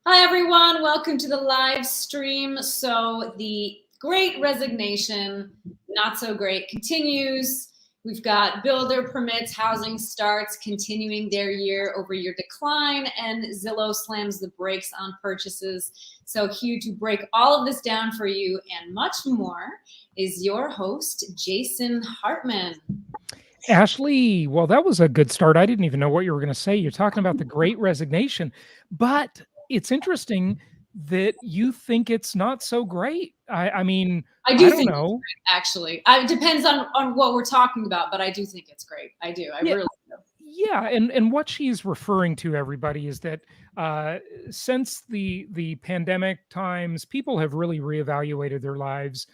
Hi, everyone. Welcome to the live stream. So the Great Resignation, not so great, continues. We've got builder permits, housing starts continuing their year-over-year decline, and Zillow slams the brakes on purchases. So here to break all of this down for you and much more is your host, Jason Hartman. Ashley, well, that was a good start. I didn't even know what you were going to say. You're talking about the Great Resignation, but it's interesting that you think it's not so great. I mean, I do I don't think know. it's great, actually. It depends on what we're talking about, but I do think it's great. I do. I Yeah, really do. yeah, and what she's referring to, everybody, is that since the pandemic times, people have really reevaluated their lives,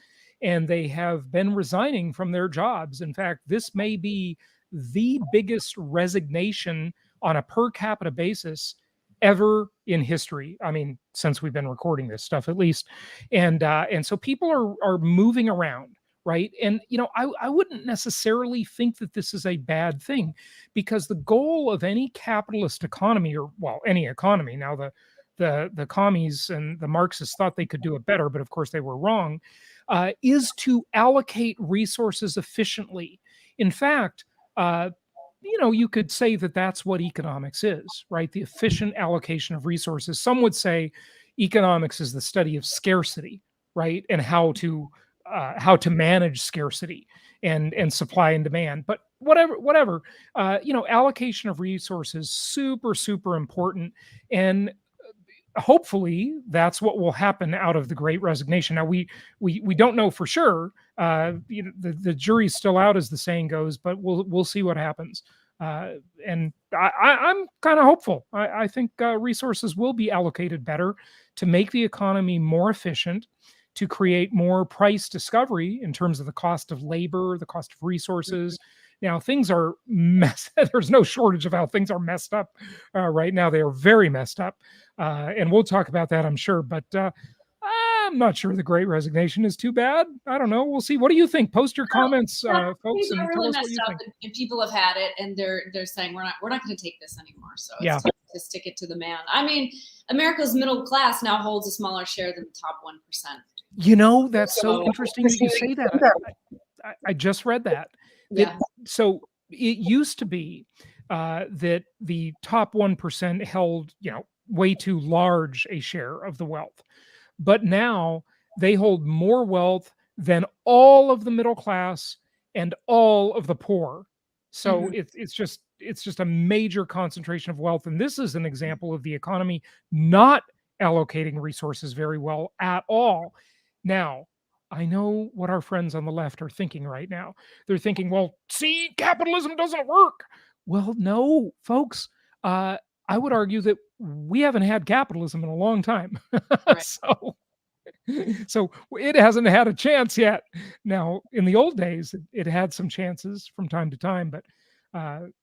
and they have been resigning from their jobs. In fact, this may be the biggest resignation on a per capita basis ever in history. I mean, since we've been recording this stuff, at least, and so people are moving around. Right. And, I wouldn't necessarily think that this is a bad thing, because the goal of any capitalist economy, or, well, any economy, now the commies and the Marxists thought they could do it better, but of course they were wrong, is to allocate resources efficiently. In fact, you could say that that's what economics is, right? The efficient allocation of resources. Some would say economics is the study of scarcity, right, and how to manage scarcity and supply and demand. But whatever, allocation of resources, super important. And hopefully that's what will happen out of the Great Resignation. Now we don't know for sure. The jury's still out, as the saying goes, but we'll see what happens. And I'm kind of hopeful. I think resources will be allocated better to make the economy more efficient, to create more price discovery in terms of the cost of labor, the cost of resources. Now, things are messed. There's no shortage of how things are messed up right now. They are very messed up. And we'll talk about that, I'm sure. But I'm not sure the Great Resignation is too bad. I don't know. We'll see. What do you think? Post your comments, folks, Things and are tell really us what messed you up, think. and people have had it, and they're saying we're not going to take this anymore. So it's Yeah. time to stick it to the man. I mean, America's middle class now holds a smaller share than the top 1%. That's so interesting that you say that. I just read that. Yeah. So it used to be that the top 1% held, way too large a share of the wealth. But now they hold more wealth than all of the middle class and all of the poor. So Mhm. it's just a major concentration of wealth. And this is an example of the economy not allocating resources very well at all. Now, I know what our friends on the left are thinking right now. They're thinking, well, see, capitalism doesn't work. Well, no, folks. I would argue that we haven't had capitalism in a long time. Right. So it hasn't had a chance yet. Now, in the old days, it had some chances from time to time, but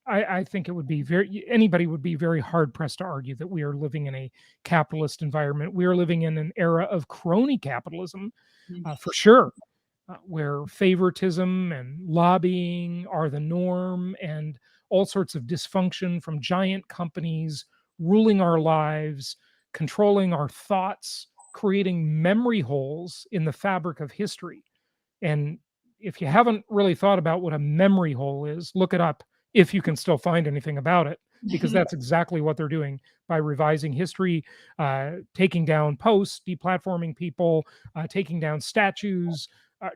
I think anybody would be very hard pressed to argue that we are living in a capitalist environment. We are living in an era of crony capitalism, for sure, where favoritism and lobbying are the norm, and all sorts of dysfunction from giant companies ruling our lives, controlling our thoughts, creating memory holes in the fabric of history. And if you haven't really thought about what a memory hole is, look it up if you can still find anything about it, because that's exactly what they're doing by revising history, taking down posts, deplatforming people, taking down statues,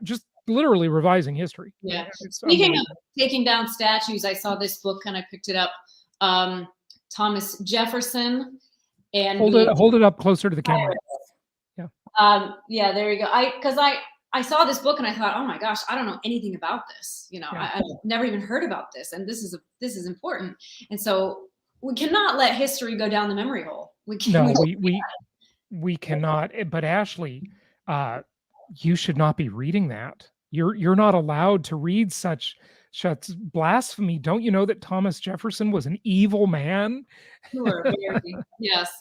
just literally revising history. Yeah. It's Speaking of unbelievable. taking down statues, I saw this book and I picked it up. Thomas Jefferson and Hold it up closer to the camera. Yeah. Yeah, there you go. I saw this book and I thought, oh my gosh, I don't know anything about this. Yeah. I've never even heard about this, and this is important. And so we cannot let history go down the memory hole. We No, can't. we cannot. But Ashley, you should not be reading that. You're not allowed to read such blasphemy. Don't you know that Thomas Jefferson was an evil man? Sure, very, yes.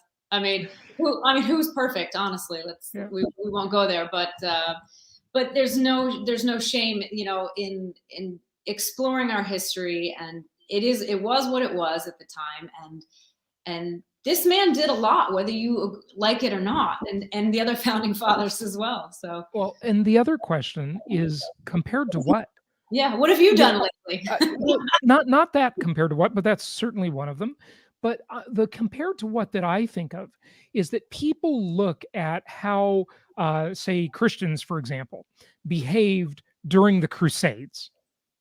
Who's perfect? Honestly, Yeah. we won't go there. But there's no shame, in exploring our history, and it was what it was at the time, and this man did a lot, whether you like it or not, and the other founding fathers as well. So, Well, and the other question is compared to what? yeah, what have you Yeah, done lately? well, not that compared to what, but that's certainly one of them. But the compared to what that I think of is that people look at how, say, Christians, for example, behaved during the Crusades,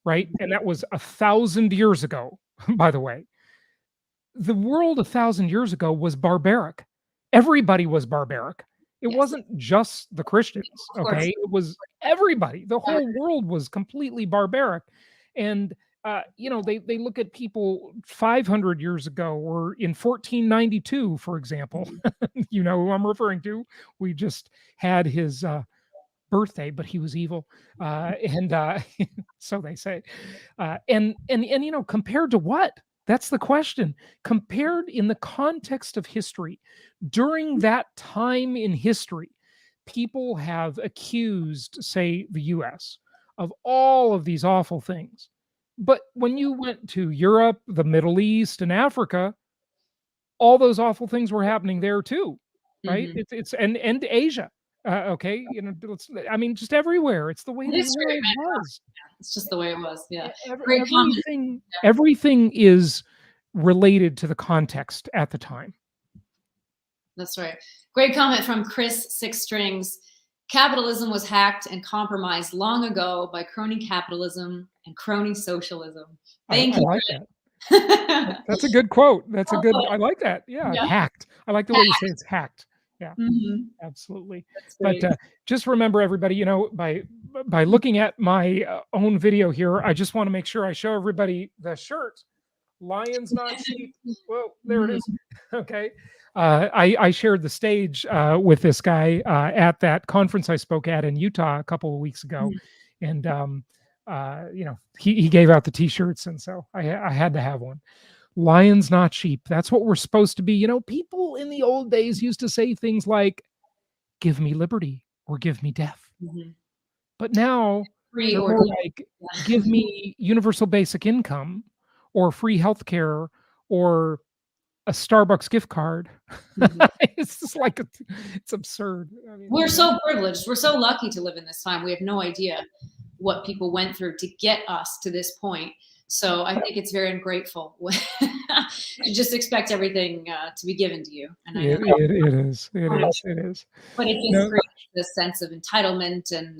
right? And that was 1,000 years ago, by the way. The world 1,000 years ago was barbaric. Everybody was barbaric. It Yes, wasn't just the Christians, of course. okay? It was everybody. The whole world was completely barbaric. And they look at people 500 years ago or in 1492, for example. You know who I'm referring to. We just had his birthday, but he was evil, and so they say. And compared to what? That's the question. Compared in the context of history, during that time in history, people have accused, say, the U.S. of all of these awful things. But when you went to Europe, the Middle East, and Africa, all those awful things were happening there too, right? Hmm. It's and Asia. Okay, I mean, just everywhere. It's the way the History, world man. was. It's just the way it was. Yeah. Great comment. Everything is related to the context at the time. That's right. Great comment from Chris Six Strings. Capitalism was hacked and compromised long ago by crony capitalism and crony socialism. Thank I you. like that. That's a good quote. That's a good. I like that. Yeah, Yeah. hacked. I like the way you say it's hacked. Yeah, Mhm. absolutely. That's But great. just remember, everybody, by looking at my own video here, I just want to make sure I show everybody the shirt. Lions, not sheep. Well, there it Mhm. is. Okay. I shared the stage with this guy at that conference I spoke at in Utah a couple of weeks ago, and he gave out the T-shirts, and so I had to have one. Lions, not sheep. That's what we're supposed to be. People in the old days used to say things like, "Give me liberty" or "Give me death," Mhm. but now Free they're or more like, yeah. "Give me universal basic income," or free healthcare, or a Starbucks gift card. Mhm. It's just like it's absurd. I mean, We're so privileged. We're so lucky to live in this time. We have no idea what people went through to get us to this point. So I think it's very ungrateful to just expect everything to be given to you. And I know that, it is. It is. It is. but it just No, creates this sense of entitlement, and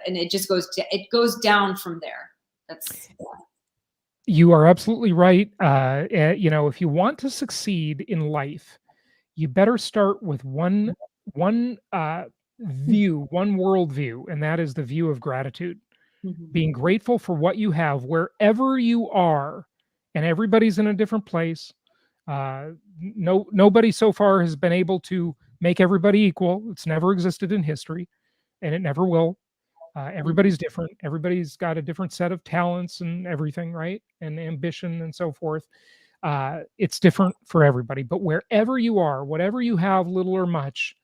it just it goes down from there. That's you are absolutely right. If you want to succeed in life, you better start with one view, one worldview, and that is the view of gratitude. Mhm. Being grateful for what you have wherever you are, and everybody's in a different place. Nobody so far has been able to make everybody equal. It's never existed in history, and it never will. Mhm. Everybody's different. Everybody's got a different set of talents and everything, right? And ambition and so forth. It's different for everybody. But wherever you are, whatever you have, little or much,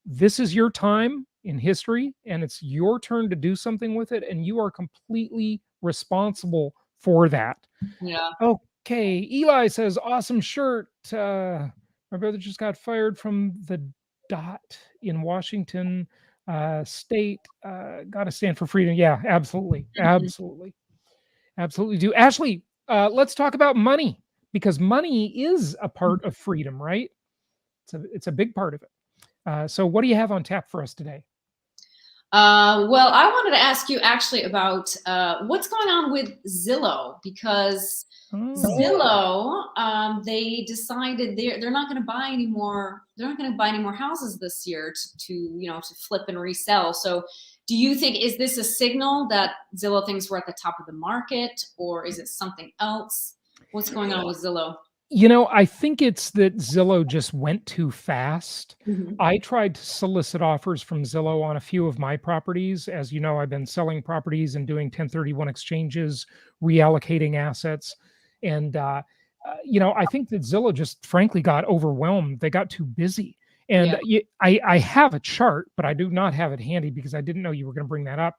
this is your time in history, and it's your turn to do something with it, and you are completely responsible for that. Yeah. Okay, Eli says, "Awesome shirt. My brother just got fired from the Dot in Washington State. Got to stand for freedom." Yeah, absolutely, Mhm. absolutely, absolutely. Do Ashley? Let's talk about money, because money is a part of freedom, right? It's a big part of it. So, what do you have on tap for us today? Well, I wanted to ask you actually about what's going on with Zillow, because Oh, Zillow, they decided they're not going to buy any more. They're not going to buy any more houses this year to flip and resell. So, do you think, is this a signal that Zillow thinks we're at the top of the market, or is it something else? What's going on with Zillow? I think it's that Zillow just went too fast. Mhm. I tried to solicit offers from Zillow on a few of my properties. As you know, I've been selling properties and doing 1031 exchanges, reallocating assets. And, I think that Zillow just frankly got overwhelmed. They got too busy. Yeah. And I have a chart, but I do not have it handy because I didn't know you were going to bring that up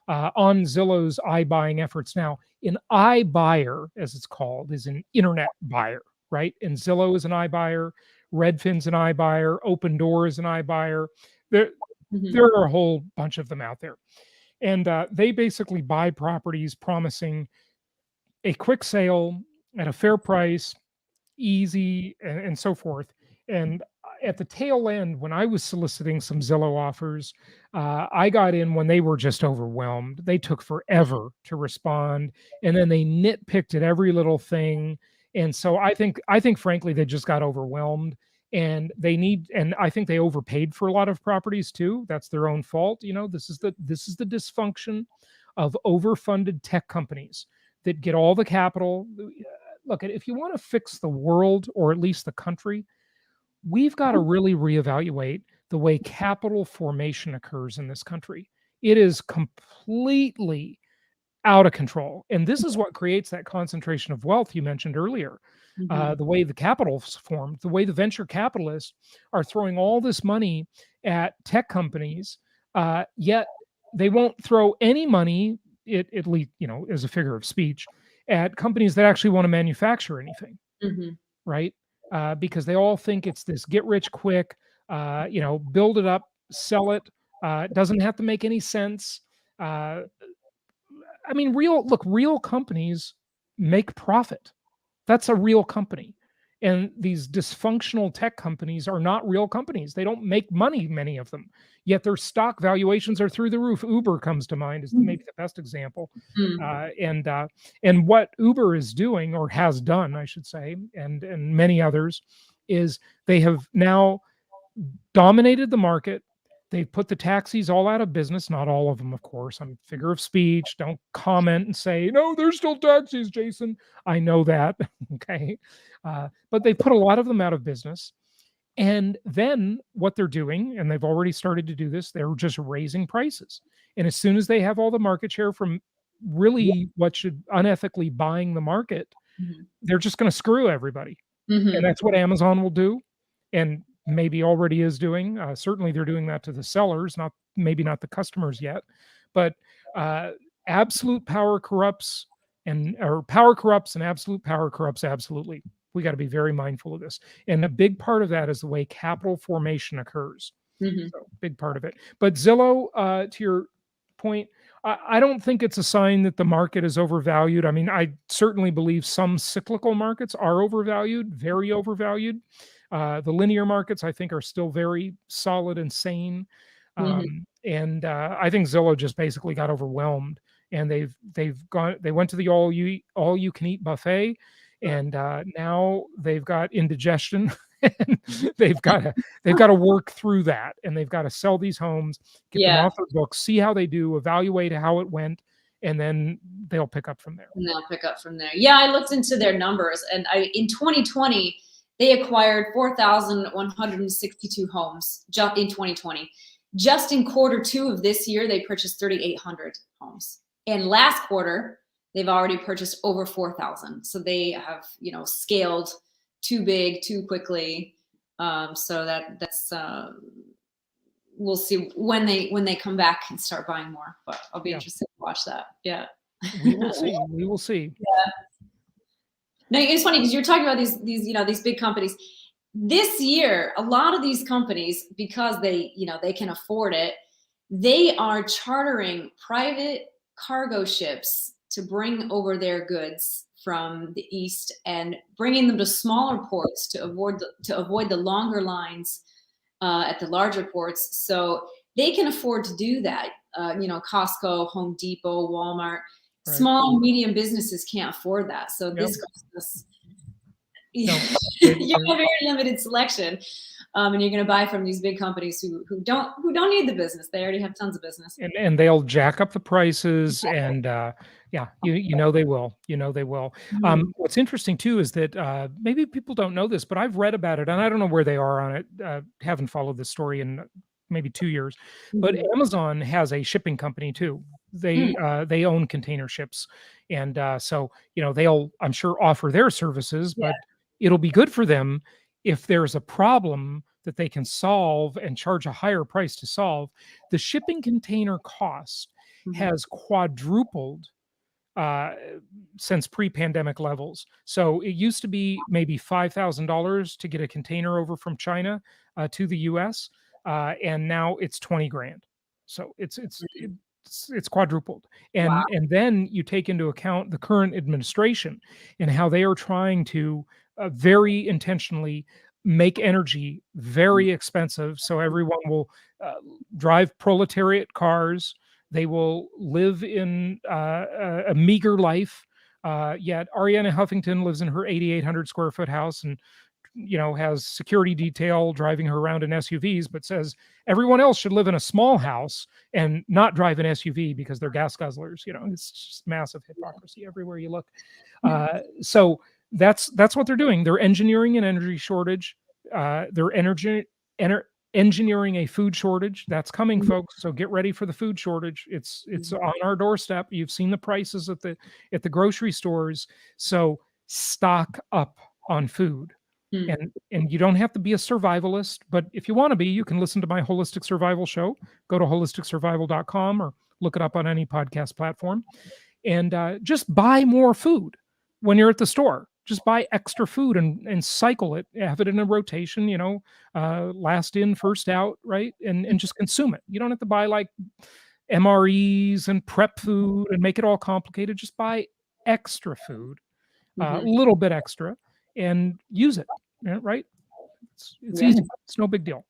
on Zillow's iBuying efforts. Now, an iBuyer, as it's called, is an internet buyer. right? And Zillow is an iBuyer, Redfin's an iBuyer, Open Door is an iBuyer. There, Mhm. there are a whole bunch of them out there. And they basically buy properties promising a quick sale at a fair price, easy, and so forth. And at the tail end, when I was soliciting some Zillow offers, I got in when they were just overwhelmed. They took forever to respond, and then they nitpicked at every little thing. And so I think frankly they just got overwhelmed, and I think they overpaid for a lot of properties too. That's their own fault. This is the dysfunction of overfunded tech companies that get all the capital. Look, if you want to fix the world, or at least the country, we've got to really reevaluate the way capital formation occurs in this country. It is completely out of control. And this is what creates that concentration of wealth you mentioned earlier. Mhm. The way the capital's formed, the way the venture capitalists are throwing all this money at tech companies, yet they won't throw any money, at least, as a figure of speech, at companies that actually want to manufacture anything, Mhm. right? Because they all think it's this get rich quick, build it up, sell it. It doesn't have to make any sense. Uh, I mean, real companies make profit. That's a real company. And these dysfunctional tech companies are not real companies. They don't make money, many of them, yet their stock valuations are through the roof. Uber comes to mind as maybe the best example. Mhm. And what Uber is doing, or has done, I should say, and many others, is they have now dominated the market. They've put the taxis all out of business. Not all of them, of course. I'm figure of speech. Don't comment and say, no, there's still taxis, Jason. I know that. Okay. But they put a lot of them out of business. And then what they're doing, and they've already started to do this, they're just raising prices. And as soon as they have all the market share from really what should unethically buying the market, Mhm. they're just going to screw everybody. And Mhm. that's what Amazon will do, and maybe already is doing. Certainly, they're doing that to the sellers, not the customers yet. But uh, absolute power corrupts, or power corrupts, and absolute power corrupts absolutely. We got to be very mindful of this. And a big part of that is the way capital formation occurs. Mhm. So big part of it. But Zillow, to your point, I don't think it's a sign that the market is overvalued. I mean, I certainly believe some cyclical markets are overvalued, very overvalued. The linear markets, I think, are still very solid and sane. Mhm. And I think Zillow just basically got overwhelmed, and they went to the all you can eat buffet, and now they've got indigestion. And they've got to work through that, and they've got to sell these homes, get them Yeah, off their books, see how they do, evaluate how it went, and then they'll pick up from there. and they'll pick up from there. Yeah, I looked into their numbers, and in 2020 they acquired 4,162 homes just in 2020. Just in quarter two of this year, they purchased 3,800 homes, and last quarter they've already purchased over 4,000. So they have, scaled too big too quickly. So that's we'll see when they come back and start buying more. But I'll be Yeah, interested to watch that. Yeah. we will see. We will see. No, it's funny because you're talking about these big companies. This year, a lot of these companies, because they can afford it, they are chartering private cargo ships to bring over their goods from the east and bringing them to smaller ports to avoid the longer lines at the larger ports. So they can afford to do that. Costco, Home Depot, Walmart, Right. small and medium businesses can't afford that. So Yep. this costs us. No, You have a very limited selection, and you're going to buy from these big companies who don't need the business. They already have tons of business. and they'll jack up the prices, and yeah, they will. They will. Mhm. What's interesting too is that maybe people don't know this, but I've read about it, and I don't know where they are on it. Haven't followed this story in maybe 2 years, but Mhm. Amazon has a shipping company too. Mm. They own container ships, and so they'll, I'm sure, offer their services, Yeah. but it'll be good for them if there's a problem that they can solve and charge a higher price to solve. The shipping container cost Mhm. has quadrupled uh, since pre-pandemic levels. So it used to be maybe $5,000 to get a container over from China to the U.S., and now it's 20 grand. So it's quadrupled. Wow. And then you take into account the current administration and how they are trying to very intentionally make energy very expensive, so everyone will uh, drive proletariat cars. They will live in a meager life. Yet Ariana Huffington lives in her 8,800 square foot house and has security detail driving her around in SUVs, but says everyone else should live in a small house and not drive an SUV because they're gas guzzlers. It's just massive hypocrisy everywhere you look. So that's what they're doing. They're engineering an energy shortage. They're engineering a food shortage that's coming, folks. So get ready for the food shortage. It's on our doorstep. You've seen the prices at the grocery stores. So stock up on food. And you don't have to be a survivalist, but if you want to be, you can listen to my Holistic Survival show. Go to holisticsurvival.com or look it up on any podcast platform, and just buy more food when you're at the store. Just buy extra food and cycle it, have it in a rotation, last in, first out, right? And just consume it. You don't have to buy like MREs and prep food and make it all complicated. Just buy extra food, a little bit extra, and use it. Right? It's easy. It's no big deal.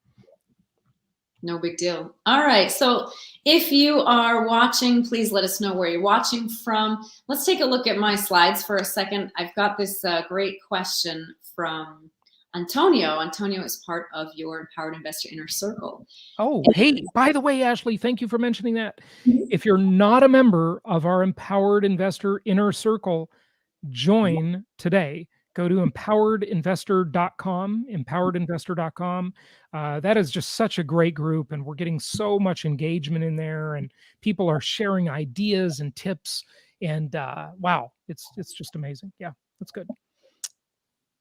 No big deal. All right. So if you are watching, please let us know where you're watching from. Let's take a look at my slides for a second. I've got this great question from Antonio. Antonio is part of your Empowered Investor Inner Circle. Oh, hey, by the way, Ashley, thank you for mentioning that. If you're not a member of our Empowered Investor Inner Circle, join today. Go to empoweredinvestor.com, empoweredinvestor.com. That is just such a great group, and we're getting so much engagement in there, and people are sharing ideas and tips, and wow, it's just amazing. Yeah, that's good.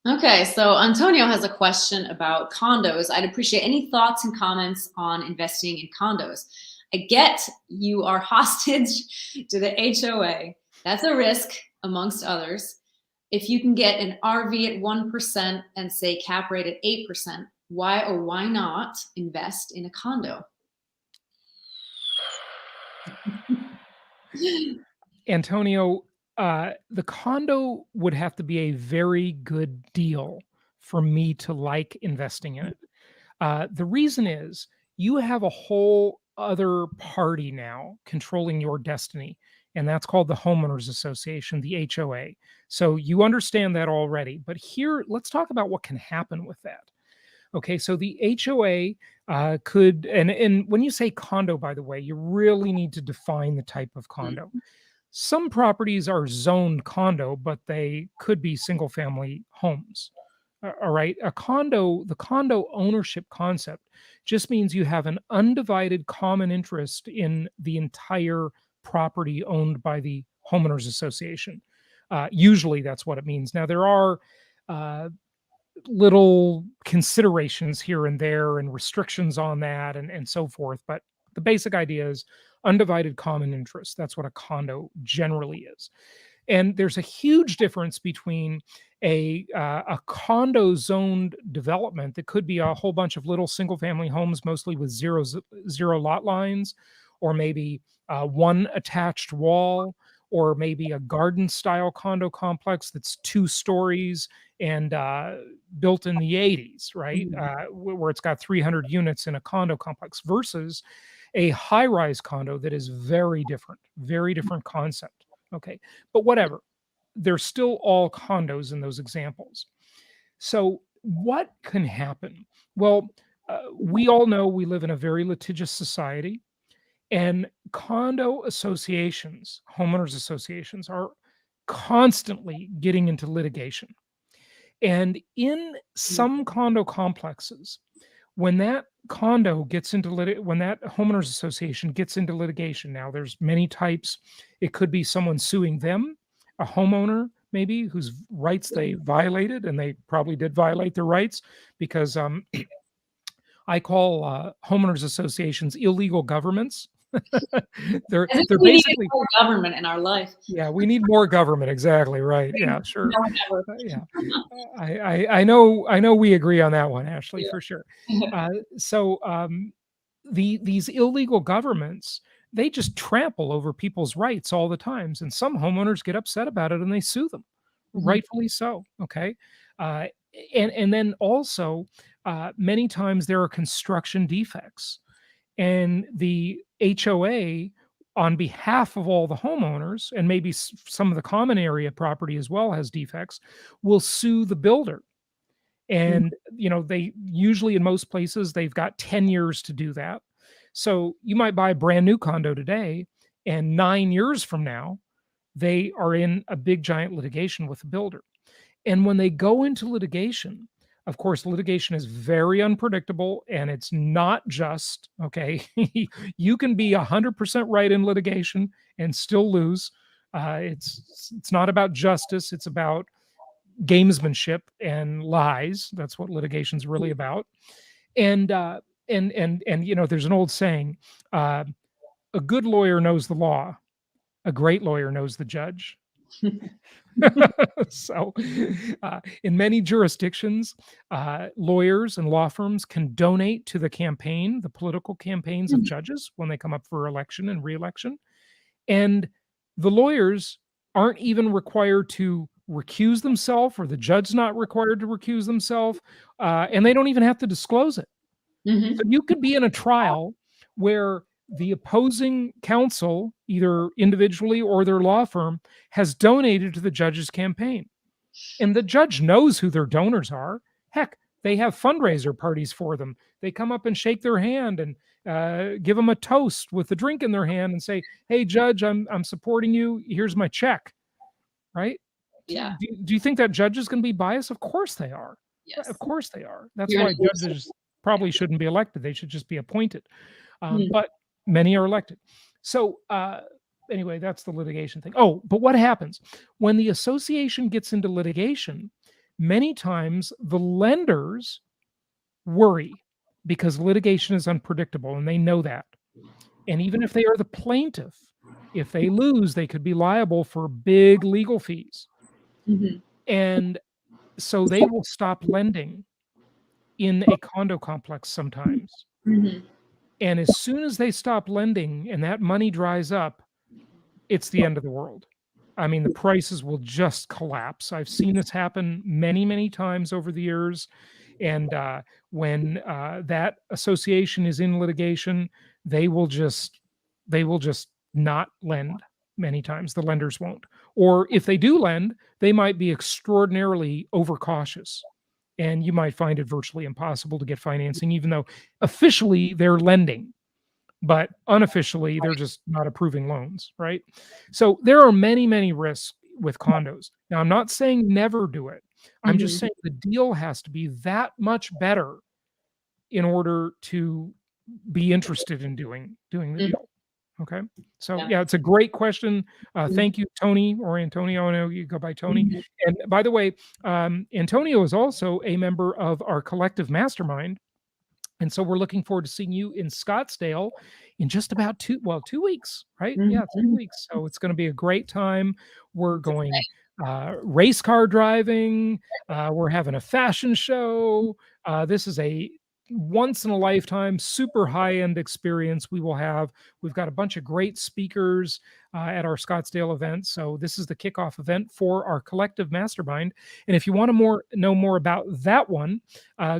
Okay, so Antonio has a question about condos. I'd appreciate any thoughts and comments on investing in condos. I get you are hostage to the HOA. That's a risk, amongst others. If you can get an RV at 1% and say cap rate at 8%, why or why not invest in a condo? Antonio, the condo would have to be a very good deal for me to like investing in it. The reason is you have a whole other party now controlling your destiny, and that's called the Homeowners Association, the HOA. So you understand that already. But here, let's talk about what can happen with that. Okay, so the HOA could, and when you say condo, by the way, you really need to define the type of condo. Some properties are zoned condo, but they could be single family homes. All right. The condo ownership concept just means you have an undivided common interest in the entire property owned by the homeowners association. Usually that's what it means. Now, there are little considerations here and there and restrictions on that and so forth. But the basic idea is undivided common interest. That's what a condo generally is. And there's a huge difference between a condo zoned development that could be a whole bunch of little single family homes, mostly with zero lot lines, or maybe one attached wall, or maybe a garden style condo complex that's 2 stories and built in the 80s, right? Where it's got 300 units in a condo complex versus a high rise condo that is very different concept. Okay, but whatever, they're still all condos in those examples. So what can happen? Well, we all know we live in a very litigious society, and condo associations, homeowners associations, are constantly getting into litigation. And in some condo complexes, when that when that homeowners association gets into litigation, now there's many types. It could be someone suing them, a homeowner maybe whose rights they violated, and they probably did violate their rights, because I call homeowners associations illegal governments. they're As if they're we need basically, more government in our life. yeah, we need more government. Exactly right. Yeah, sure. No one ever. Yeah, I know we agree on that one, Ashley, Yeah. for sure. So these illegal governments, they just trample over people's rights all the times, and some homeowners get upset about it and they sue them, Mhm. rightfully so. Okay, uh, and then also many times there are construction defects, and the HOA, on behalf of all the homeowners, and maybe some of the common area property as well has defects, will sue the builder. Mhm. And they usually, in most places, they've got 10 years to do that. So you might buy a brand new condo today, and 9 years from now they are in a big giant litigation with the builder. And when they go into litigation, of course, litigation is very unpredictable and it's not just, okay? You can be 100% right in litigation and still lose. It's not about justice, it's about gamesmanship and lies. That's what litigation's really about. And there's an old saying, uh, a good lawyer knows the law, a great lawyer knows the judge. So, in many jurisdictions, lawyers and law firms can donate to the campaign, the political campaigns of Mhm. judges when they come up for election and reelection. And the lawyers aren't even required to recuse themselves, or the judge's not required to recuse themselves, and they don't even have to disclose it. So Mhm. you could be in a trial where the opposing counsel, either individually or their law firm, has donated to the judge's campaign. And the judge knows who their donors are. Heck, they have fundraiser parties for them. They come up and shake their hand and give them a toast with a drink in their hand and say, "Hey, judge, I'm supporting you. Here's my check." Right? Yeah. Do you think that judge is going to be biased? Of course they are. Of Yes. course they are. That's You're an why innocent. judges probably shouldn't be elected. They should just be appointed. Mhm. But many are elected. So anyway, that's the litigation thing. Oh, but what happens when the association gets into litigation? Many times the lenders worry because litigation is unpredictable and they know that. And even if they are the plaintiff, if they lose, they could be liable for big legal fees. Mhm. And so they will stop lending in a condo complex sometimes. Mhm. And as soon as they stop lending and that money dries up, it's the end of the world. I mean, the prices will just collapse. I've seen this happen many, many times over the years. And when that association is in litigation, they will just they will just not lend. Many times the lenders won't. Or if they do lend, they might be extraordinarily overcautious. And you might find it virtually impossible to get financing, even though officially they're lending, but unofficially they're just not approving loans, right? So there are many, many risks with condos. Now, I'm not saying never do it. I'm just Mhm. saying the deal has to be that much better in order to be interested in doing the Mhm. deal. Okay. So Yeah. yeah, it's a great question. Mhm. Thank you, Tony, or Antonio. I know you go by Tony. Mhm. And by the way, Antonio is also a member of our collective mastermind, and so we're looking forward to seeing you in Scottsdale in just about 2 weeks, right? Yeah, it's 2 Mhm. weeks. So it's going to be a great time. We're going race car driving. We're having a fashion show. This is a once in a lifetime, super high end experience we will have. We've got a bunch of great speakers at our Scottsdale event. So this is the kickoff event for our collective mastermind. And if you want to know more about that one,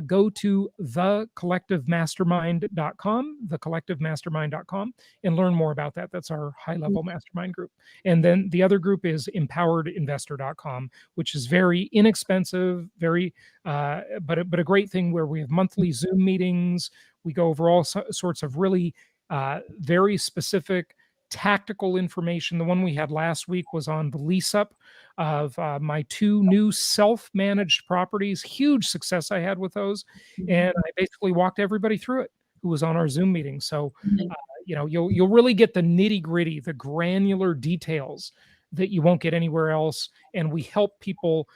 go to thecollectivemastermind.com, and learn more about that. That's our high level mastermind group. And then the other group is empoweredinvestor.com, which is very inexpensive, very, but a great thing where we have monthly Zoom meetings. We go over all sorts of really very specific tactical information. The one we had last week was on the lease up of my two new self-managed properties. Huge success I had with those, and I basically walked everybody through it who was on our Zoom meeting. So Mhm. you'll really get the nitty gritty, the granular details that you won't get anywhere else. And we help people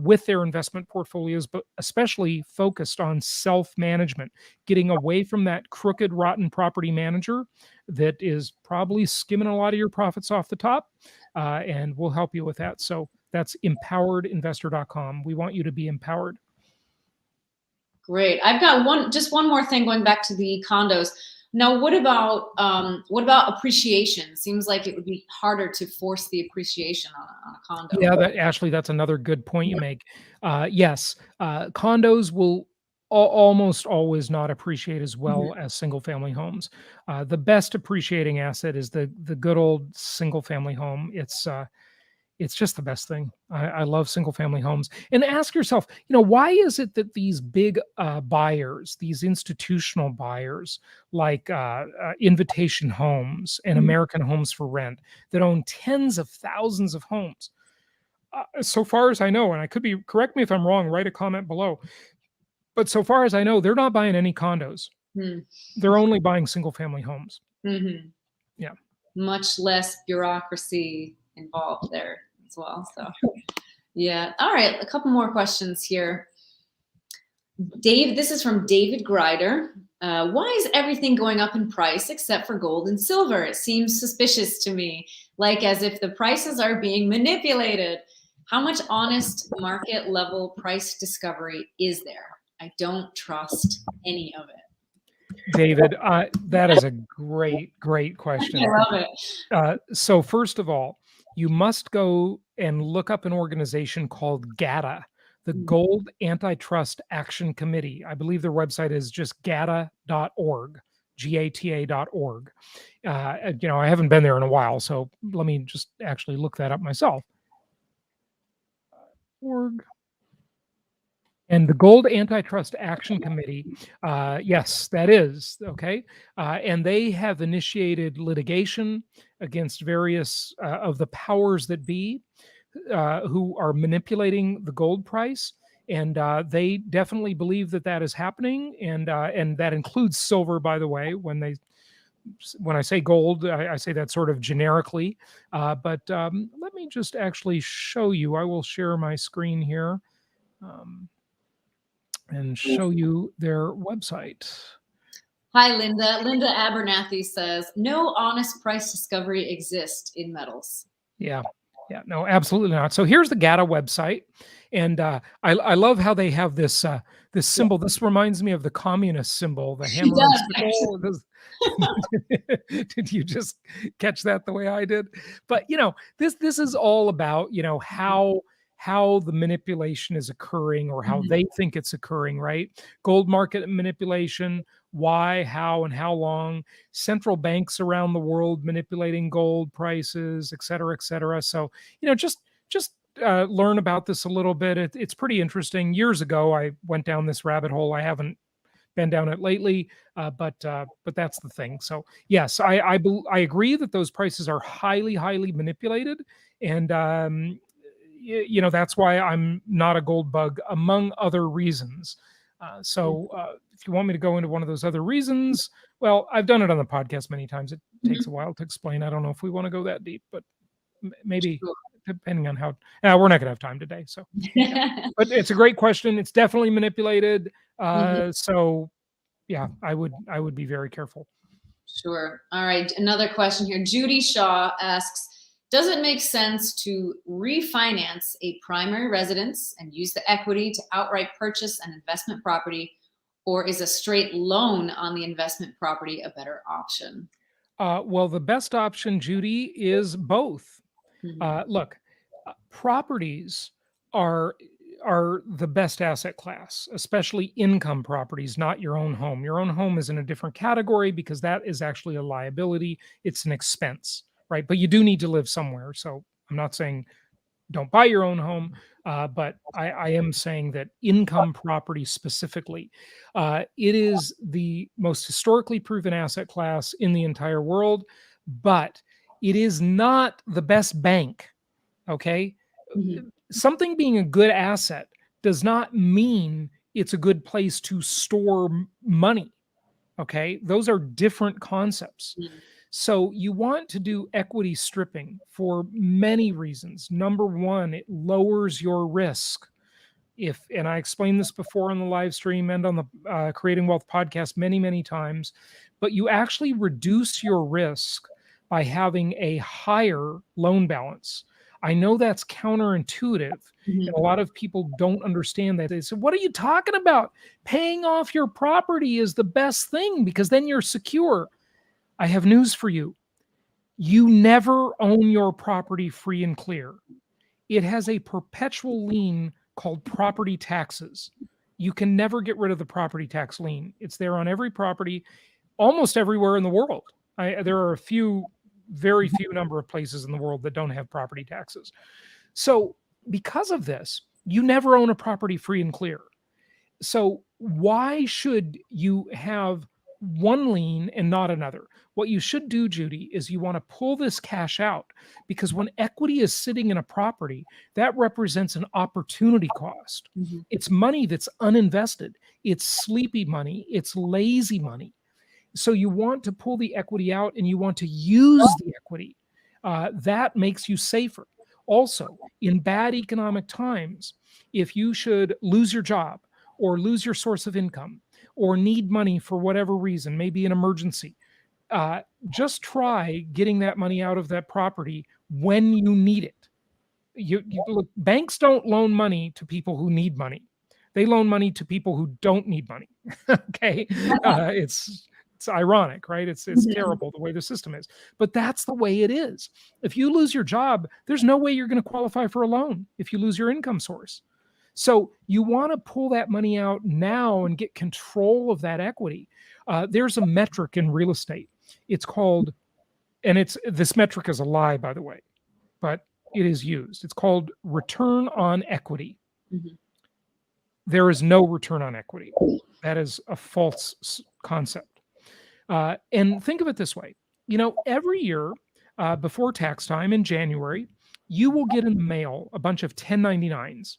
with their investment portfolios, but especially focused on self-management, getting away from that crooked, rotten property manager that is probably skimming a lot of your profits off the top. And we'll help you with that. So that's empoweredinvestor.com. We want you to be empowered. Great. I've got just one more thing going back to the condos. Now, what about appreciation? Seems like it would be harder to force the appreciation on a condo. Yeah, Ashley, that's another good point you make. Yes, condos will almost always not appreciate as well as single family homes. The best appreciating asset is the good old single family home. It's just the best thing. I love single family homes. And ask yourself, why is it that these big buyers, these institutional buyers like Invitation Homes and American Homes for Rent that own tens of thousands of homes, so far as I know, and I could be, correct me if I'm wrong, write a comment below. But so far as I know, they're not buying any condos. They're only buying single family homes. Yeah. Much less bureaucracy involved there as well. So yeah. All right. A couple more questions here. Dave, this is from David Grider. Why is everything going up in price except for gold and silver? It seems suspicious to me, like as if the prices are being manipulated. How much honest market level price discovery is there? I don't trust any of it. David, that is a great question. I love it. So first of all, you must go and look up an organization called GATA, the Gold Antitrust Action Committee. I believe their website is just gata.org, gata.org. I haven't been there in a while, so let me just actually look that up myself. Org. And the Gold Antitrust Action Committee, yes, that is, okay. And they have initiated litigation against various of the powers that be who are manipulating the gold price. And they definitely believe that that is happening. And that includes silver, by the way. When I say gold, I say that sort of generically. But let me just actually show you. I will share my screen here. And show you their website. Hi, Linda. Linda Abernathy says, no honest price discovery exists in metals. Yeah, no, absolutely not. So here's the GATA website. And I love how they have this this symbol. This reminds me of the communist symbol, the hammer and sickle. Did you just catch that the way I did? But this is all about how the manipulation is occurring, or how they think it's occurring, right? Gold market manipulation, why, how, and how long, central banks around the world manipulating gold prices, et cetera, et cetera. So, just learn about this a little bit. It's pretty interesting. Years ago, I went down this rabbit hole. I haven't been down it lately, but that's the thing. So yes, I agree that those prices are highly manipulated, and that's why I'm not a gold bug, among other reasons. So if you want me to go into one of those other reasons, well, I've done it on the podcast many times. It takes a while to explain. I don't know if we want to go that deep, but maybe depending on how. We're not going to have time today. So, but it's a great question. It's definitely manipulated. So, yeah, I would be very careful. Sure. All right. Another question here. Judy Shaw asks, does it make sense to refinance a primary residence and use the equity to outright purchase an investment property, or is a straight loan on the investment property a better option? Well, the best option, Judy, is both. Look, properties are the best asset class, especially income properties, not your own home. Your own home is in a different category because that is actually a liability. It's an expense. Right. But you do need to live somewhere. So I'm not saying don't buy your own home, but I am saying that income property specifically, it is the most historically proven asset class in the entire world, but it is not the best bank. Okay. Something being a good asset does not mean it's a good place to store money. Okay. Those are different concepts. So you want to do equity stripping for many reasons. Number one, it lowers your risk. And I explained this before on the live stream and on the Creating Wealth podcast many times, but you actually reduce your risk by having a higher loan balance. I know that's counterintuitive, and a lot of people don't understand that. They say, what are you talking about? Paying off your property is the best thing because then you're secure. I have news for you. You never own your property free and clear. It has a perpetual lien called property taxes. You can never get rid of the property tax lien. It's there on every property, almost everywhere in the world. There are very few number of places in the world that don't have property taxes. So because of this, you never own a property free and clear. So why should you have one lien and not another? What you should do, Judy, is you want to pull this cash out, because when equity is sitting in a property, that represents an opportunity cost. It's money that's uninvested. It's sleepy money. It's lazy money. So you want to pull the equity out and you want to use the equity. That makes you safer. Also, in bad economic times, if you should lose your job or lose your source of income or need money for whatever reason, maybe an emergency, just try getting that money out of that property when you need it. Look, banks don't loan money to people who need money. They loan money to people who don't need money. Okay. It's ironic, right? It's terrible the way the system is, but that's the way it is. If you lose your job, there's no way you're going to qualify for a loan if you lose your income source. So you want to pull that money out now and get control of that equity. There's a metric in real estate. It's called, and this metric is a lie, by the way, but it is used. It's called return on equity. There is no return on equity. That is a false concept. And think of it this way. Every year before tax time in January, you will get in the mail a bunch of 1099s.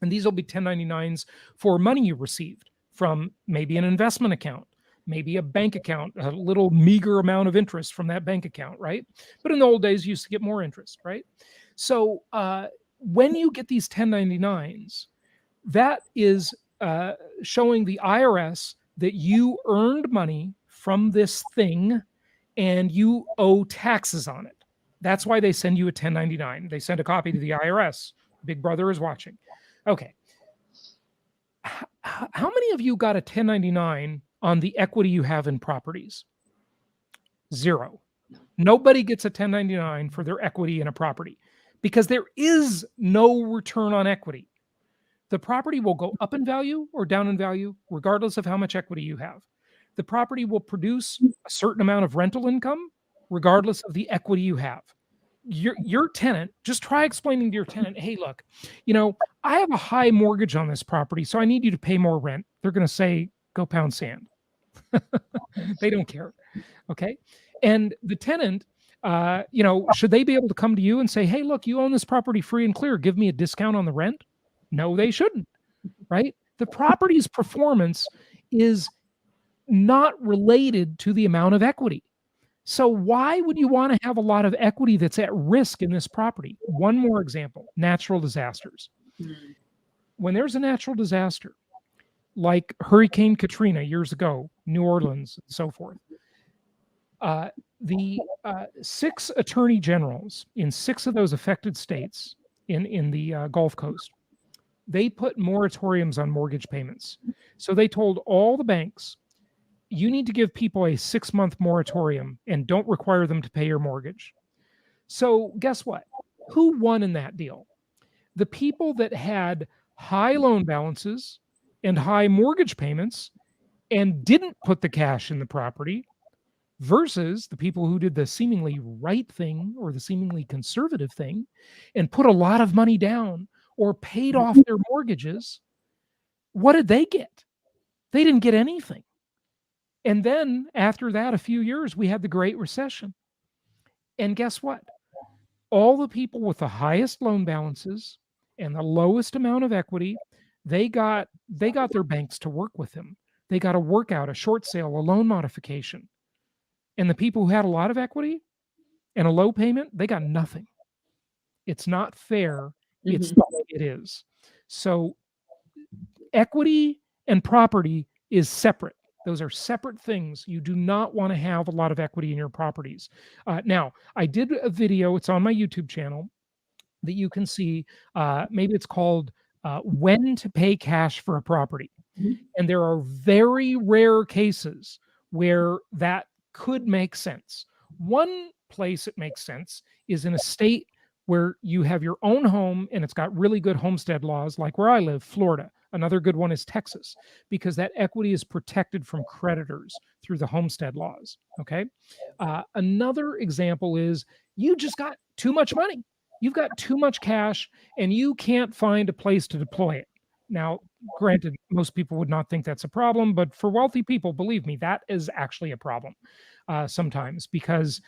And these will be 1099s for money you received from maybe an investment account, maybe a bank account, a little meager amount of interest from that bank account, right? But in the old days, you used to get more interest, right? So when you get these 1099s, that is showing the IRS that you earned money from this thing and you owe taxes on it. That's why they send you a 1099. They send a copy to the IRS. Big Brother is watching. Okay. How many of you got a 1099 on the equity you have in properties? Zero. Nobody gets a 1099 for their equity in a property because there is no return on equity. The property will go up in value or down in value, regardless of how much equity you have. The property will produce a certain amount of rental income, regardless of the equity you have. Your tenant, just try explaining to your tenant, hey, look, I have a high mortgage on this property, so I need you to pay more rent. They're going to say, go pound sand. They don't care. Okay. And the tenant, should they be able to come to you and say, hey, look, you own this property free and clear. Give me a discount on the rent? No, they shouldn't. Right. The property's performance is not related to the amount of equity. So why would you want to have a lot of equity that's at risk in this property? One more example, natural disasters. When there's a natural disaster, like Hurricane Katrina years ago, New Orleans, and so forth, the 6 attorney generals in 6 of those affected states in the Gulf Coast, they put moratoriums on mortgage payments. So they told all the banks, you need to give people a 6-month moratorium and don't require them to pay your mortgage. So guess what? Who won in that deal? The people that had high loan balances and high mortgage payments and didn't put the cash in the property versus the people who did the seemingly right thing or the seemingly conservative thing and put a lot of money down or paid off their mortgages. What did they get? They didn't get anything. And then after that, a few years, we had the Great Recession. And guess what? All the people with the highest loan balances and the lowest amount of equity, they got their banks to work with them. They got to work out a short sale, a loan modification. And the people who had a lot of equity and a low payment, they got nothing. It's not fair. It's Mhm. the way it is. So equity and property is separate. Those are separate things. You do not want to have a lot of equity in your properties. Now, I did a video, it's on my YouTube channel that you can see. Maybe it's called When to Pay Cash for a Property. Mhm. And there are very rare cases where that could make sense. One place it makes sense is in a state where you have your own home and it's got really good homestead laws, like where I live, Florida. Another good one is Texas, because that equity is protected from creditors through the homestead laws. Okay. Another example is you just got too much money. You've got too much cash and you can't find a place to deploy it. Now, granted, most people would not think that's a problem, but for wealthy people, believe me, that is actually a problem sometimes, because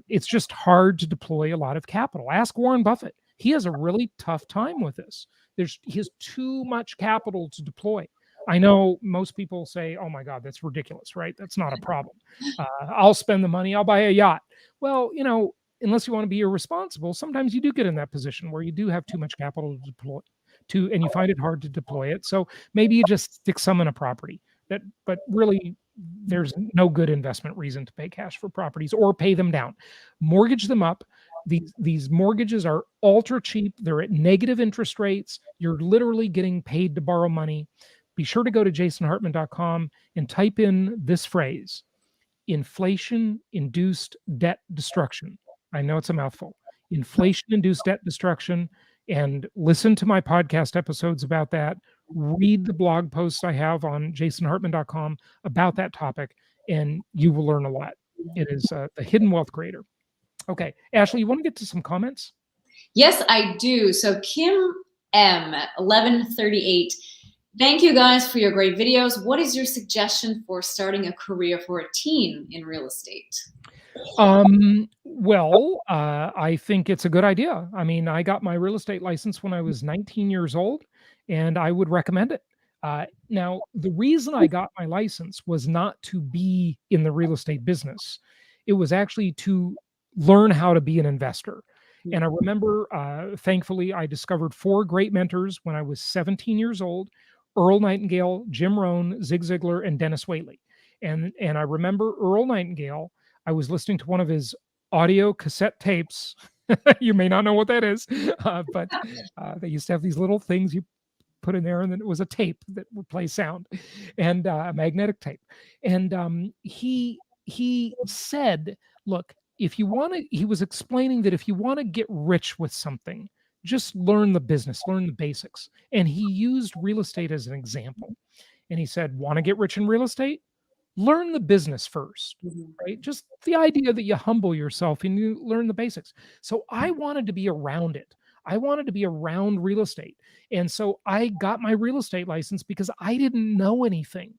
it's just hard to deploy a lot of capital. Ask Warren Buffett. He has a really tough time with this. He has too much capital to deploy. I know most people say, oh my God, that's ridiculous, right? That's not a problem. I'll spend the money, I'll buy a yacht. Well, unless you want to be irresponsible, sometimes you do get in that position where you do have too much capital to deploy and you find it hard to deploy it. So maybe you just stick some in a property but really there's no good investment reason to pay cash for properties or pay them down. Mortgage them up. These mortgages are ultra cheap. They're at negative interest rates. You're literally getting paid to borrow money. Be sure to go to jasonhartman.com and type in this phrase: inflation induced debt destruction. I know it's a mouthful. Inflation induced debt destruction. And listen to my podcast episodes about that. Read the blog posts I have on jasonhartman.com about that topic, and you will learn a lot. It is the hidden wealth creator. Okay, Ashley, you want to get to some comments? Yes, I do. So Kim M 1138. Thank you guys for your great videos. What is your suggestion for starting a career for a teen in real estate? Well, I think it's a good idea. I mean, I got my real estate license when I was 19 years old, and I would recommend it. Now, the reason I got my license was not to be in the real estate business. It was actually to learn how to be an investor. And I remember, thankfully, I discovered 4 great mentors when I was 17 years old: Earl Nightingale, Jim Rohn, Zig Ziglar, and Dennis Waitley. And I remember Earl Nightingale. I was listening to one of his audio cassette tapes. You may not know what that is, but they used to have these little things you put in there, and then it was a tape that would play sound, and a magnetic tape. And he said, "Look, if you want to," he was explaining that if you want to get rich with something, just learn the business, learn the basics. And he used real estate as an example. And he said, "Want to get rich in real estate? Learn the business first," Mhm. right? Just the idea that you humble yourself and you learn the basics. So I wanted to be around it. I wanted to be around real estate. And so I got my real estate license because I didn't know anything.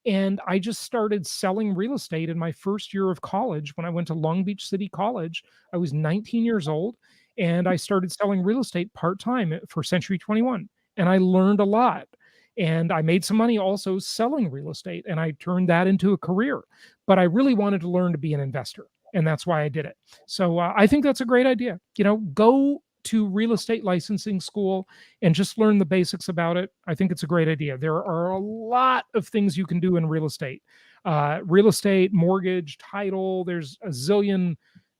And I just started selling real estate in my first year of college. When I went to Long Beach City College, I was 19 years old, and I started selling real estate part-time for Century 21. And I learned a lot. And I made some money also selling real estate, and I turned that into a career. But I really wanted to learn to be an investor, and that's why I did it. So I think that's a great idea. Go to real estate licensing school and just learn the basics about it. I think it's a great idea. There are a lot of things you can do in real estate, mortgage, title. There's a zillion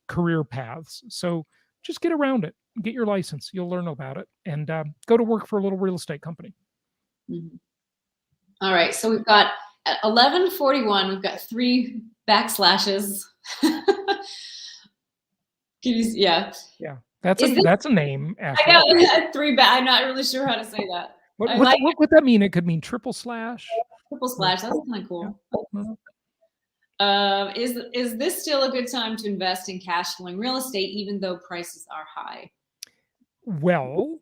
career paths. So just get around it, get your license. You'll learn about it, and go to work for a little real estate company. Mhm. All right, so we've got at 1141, we've got 3 backslashes. Yeah. Yeah, that's Is this, a name, I Ashley. know, 3 I'm not really sure how to say that. What I what like what would that mean? It could mean triple slash. triple slash. That's kind of Yeah. cool. Well, Is this still a good time to invest in cash flowing real estate, even though prices are high? well,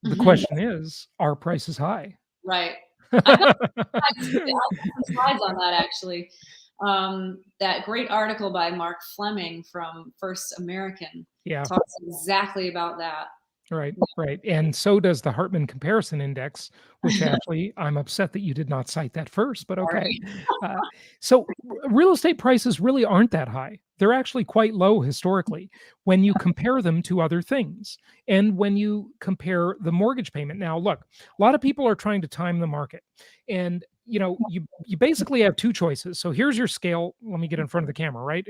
the Mhm. question is, are prices high? Right. I've got some slides on that actually. That great article by Mark Fleming from First American Yeah. talks exactly about that. Right, right. And so does the Hartman Comparison Index, which actually I'm upset that you did not cite that first, but okay. Sorry. Uh, so real estate prices really aren't that high. They're actually quite low historically when you compare them to other things and when you compare the mortgage payment. Now, look, a lot of people are trying to time the market. And you basically have two choices. So here's your scale. Let me get in front of the camera, right?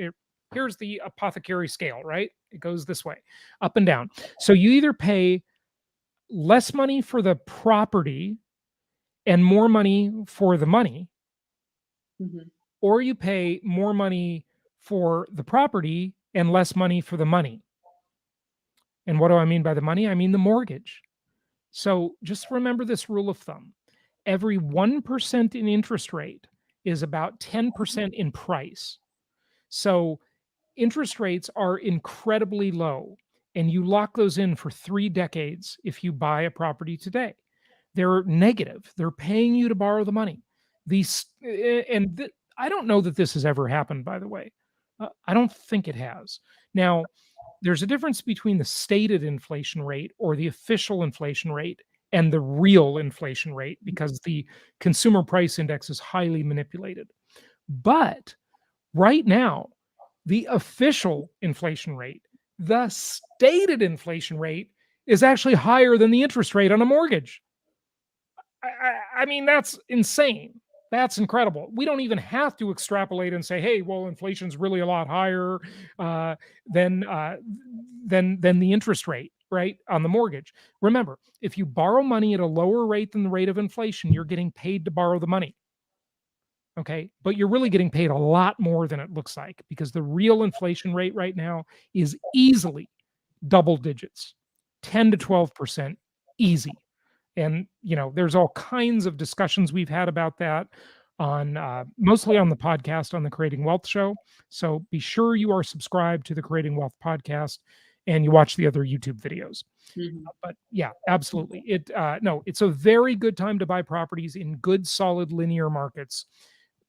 Here's the apothecary scale, right? It goes this way, up and down. So you either pay less money for the property and more money for the money, Mhm. or you pay more money for the property and less money for the money. And what do I mean by the money? I mean the mortgage. So just remember this rule of thumb. Every 1% in interest rate is about 10% in price. So interest rates are incredibly low, and you lock those in for 3 decades if you buy a property today. They're negative. They're paying you to borrow the money. These and I don't know that this has ever happened, by the way. I don't think it has. Now, there's a difference between the stated inflation rate or the official inflation rate and the real inflation rate because the consumer price index is highly manipulated. But right now, the official inflation rate, the stated inflation rate is actually higher than the interest rate on a mortgage. I mean, that's insane. That's incredible. We don't even have to extrapolate and say, "Hey, well, inflation's really a lot higher uh, than uh, than the interest rate, right, on the mortgage." Remember, if you borrow money at a lower rate than the rate of inflation, you're getting paid to borrow the money. Okay, but you're really getting paid a lot more than it looks like because the real inflation rate right now is easily double digits, 10 to 12% easy. And there's all kinds of discussions we've had about that on mostly on the podcast on the Creating Wealth show. So be sure you are subscribed to the Creating Wealth podcast and you watch the other YouTube videos. Mhm. But yeah, absolutely. It's a very good time to buy properties in good, solid, linear markets,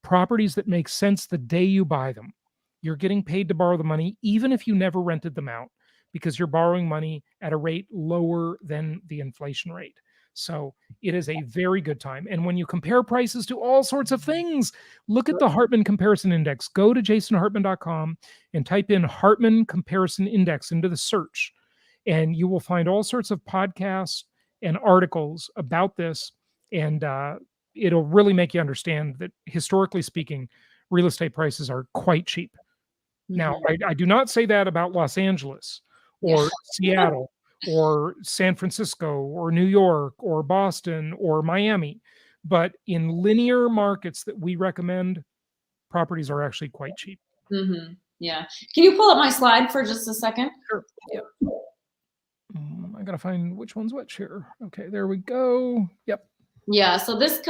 properties that make sense the day you buy them. You're getting paid to borrow the money, even if you never rented them out, because you're borrowing money at a rate lower than the inflation rate. So it is a very good time. And when you compare prices to all sorts of things, look at the Hartman Comparison Index. Go to jasonhartman.com and type in Hartman Comparison Index into the search, and you will find all sorts of podcasts and articles about this. And it'll really make you understand that historically speaking, real estate prices are quite cheap. Now, Mhm. I do not say that about Los Angeles Yeah. or Seattle or San Francisco or New York or Boston or Miami, but in linear markets that we recommend, properties are actually quite cheap. Mhm. Yeah. Can you pull up my slide for just a second? Sure. Yep. I gotta find which one's which here. Okay, there we go. Yep. Yeah, so this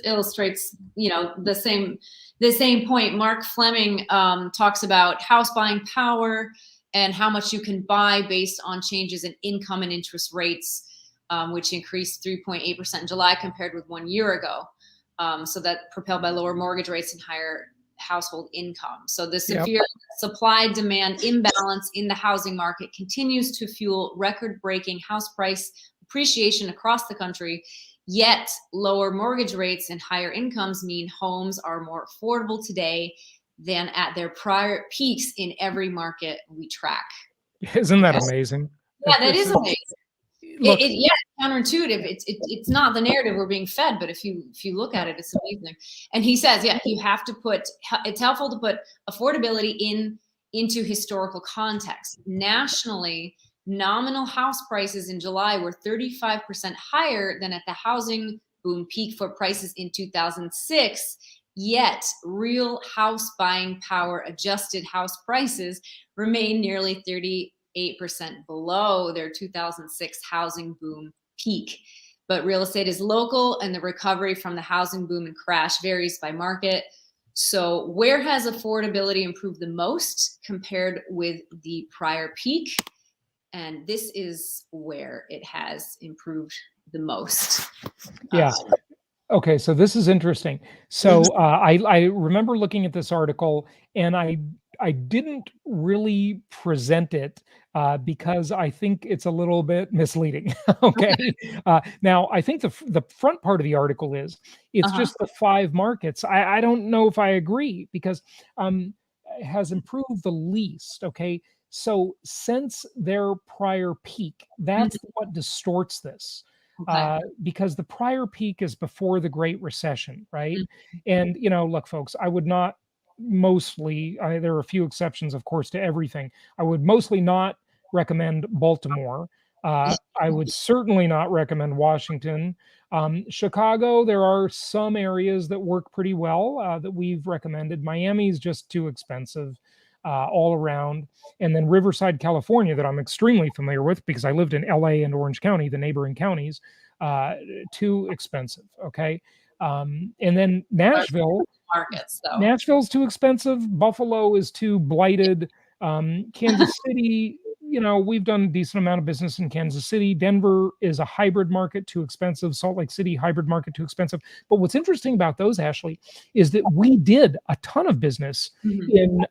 illustrates, the same point. Mark Fleming talks about house buying power and how much you can buy based on changes in income and interest rates, which increased 3.8% in July compared with 1 year ago. So that propelled by lower mortgage rates and higher household income. So the Yep. severe supply demand imbalance in the housing market continues to fuel record-breaking house price appreciation across the country. Yet lower mortgage rates and higher incomes mean homes are more affordable today than at their prior peaks in every market we track. Isn't that Okay. amazing? Yeah, that It's is amazing. look, Yeah, it's counterintuitive. It's not the narrative we're being fed, but if you look at it, it's amazing. And he says, yeah, you have to it's helpful to put affordability into historical context. Nationally, nominal house prices in July were 35% higher than at the housing boom peak for prices in 2006. Yet, real house buying power adjusted house prices remain nearly 38% below their 2006 housing boom peak. But real estate is local, and the recovery from the housing boom and crash varies by market. So, where has affordability improved the most compared with the prior peak? And this is where it has improved the most. yeah. Okay, so this is interesting. So I remember looking at this article, and didn't really present it because I think it's a little bit misleading. Okay. Now, I think the front part of the article is it's Uh-huh. just the 5 markets. I don't know if I agree because um, it has improved the least. Okay. So since their prior peak, that's Mhm. what distorts this. Okay. Because the prior peak is before the Great Recession, right? Mhm. And look, folks, I would not mostly, there are a few exceptions, of course, to everything. I would mostly not recommend Baltimore. I would certainly not recommend Washington. Chicago, there are some areas that work pretty well that we've recommended. Miami is just too expensive all around. And then Riverside, California, that I'm extremely familiar with because I lived in LA and Orange County, the neighboring counties, uh, too expensive. Okay. And then Are Nashville, markets though. Nashville's too expensive. Buffalo is too blighted. Kansas City, we've done a decent amount of business in Kansas City. Denver is a hybrid market, too expensive. Salt Lake City, hybrid market, too expensive. But what's interesting about those, Ashley, is that we did a ton of business Mhm. in